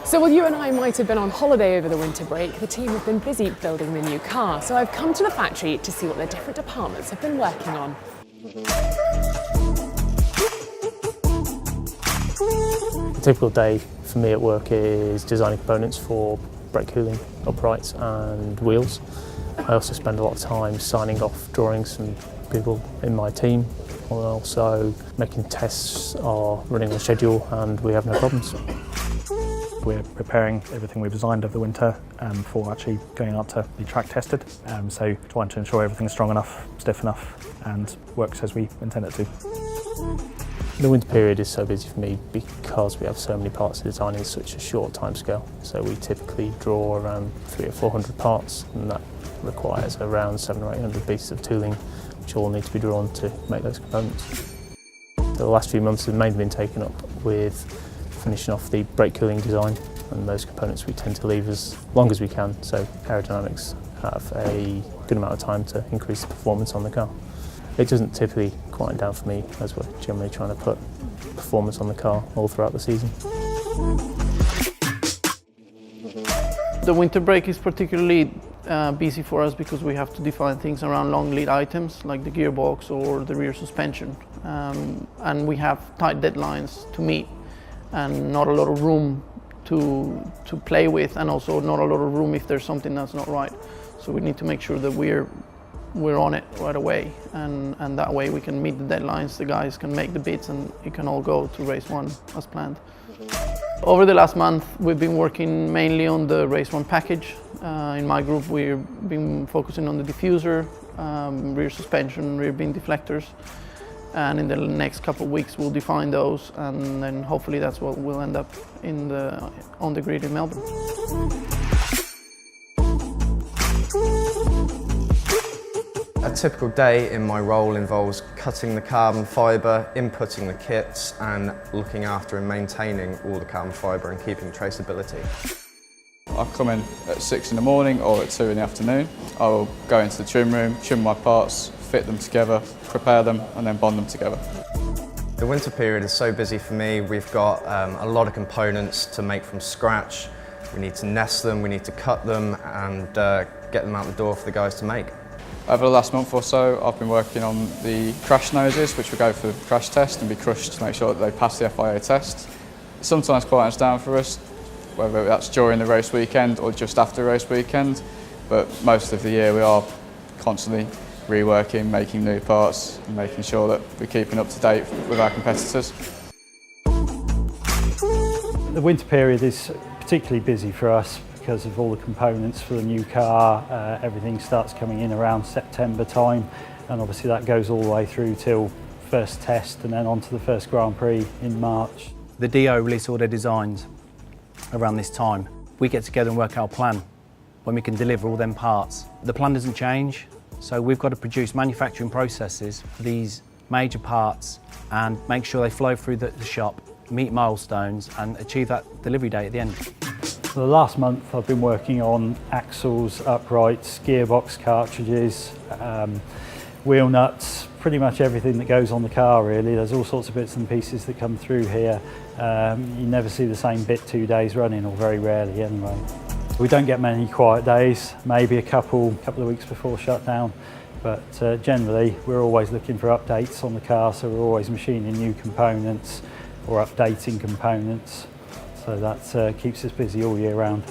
So while you and I might have been on holiday over the winter break, the team have been busy building the new car. So I've come to the factory to see what the different departments have been working on. A typical day for me at work is designing components for brake cooling, uprights and wheels. I also spend a lot of time signing off drawings from people in my team, and also making tests are running on schedule and we have no problems. We're preparing everything we've designed over the winter for actually going out to be track tested. So trying to ensure everything's strong enough, stiff enough and works as we intend it to. The winter period is so busy for me because we have so many parts to design in such a short time scale. So we typically draw around 300 or 400 parts, and that requires around 700 or 800 pieces of tooling, which all need to be drawn to make those components. The last few months have mainly been taken up with finishing off the brake cooling design, and those components we tend to leave as long as we can, so aerodynamics have a good amount of time to increase the performance on the car. It doesn't typically quieten down for me, as we're generally trying to put performance on the car all throughout the season. The winter break is particularly busy for us because we have to define things around long lead items like the gearbox or the rear suspension, and we have tight deadlines to meet and not a lot of room to play with, and also not a lot of room if there's something that's not right. So we need to make sure that we're on it right away, and that way we can meet the deadlines, the guys can make the bids, and it can all go to race one as planned. Over the last month we've been working mainly on the race one package. In my group we've been focusing on the diffuser, rear suspension, rear beam deflectors, and in the next couple of weeks we'll define those, and then hopefully that's what will end up on the grid in Melbourne. A typical day in my role involves cutting the carbon fibre, inputting the kits and looking after and maintaining all the carbon fibre and keeping traceability. I'll come in at 6 in the morning or at 2 in the afternoon. I will go into the trim room, trim my parts, fit them together, prepare them and then bond them together. The winter period is so busy for me. We've got a lot of components to make from scratch. We need to nest them, we need to cut them and get them out the door for the guys to make. Over the last month or so I've been working on the crash noses, which we go for the crash test and be crushed to make sure that they pass the FIA test. It sometimes quietens down for us, whether that's during the race weekend or just after the race weekend, but most of the year we are constantly reworking, making new parts and making sure that we're keeping up to date with our competitors. The winter period is particularly busy for us because of all the components for the new car. Everything starts coming in around September time, and obviously that goes all the way through till first test and then on to the first Grand Prix in March. The DO release all their designs around this time. We get together and work our plan when we can deliver all them parts. The plan doesn't change, so we've got to produce manufacturing processes for these major parts and make sure they flow through the shop, meet milestones and achieve that delivery date at the end. For the last month I've been working on axles, uprights, gearbox cartridges, wheel nuts, pretty much everything that goes on the car really. There's all sorts of bits and pieces that come through here. You never see the same bit 2 days running, or very rarely anyway. We don't get many quiet days, maybe a couple of weeks before shutdown, but generally we're always looking for updates on the car, so we're always machining new components or updating components. So that keeps us busy all year round.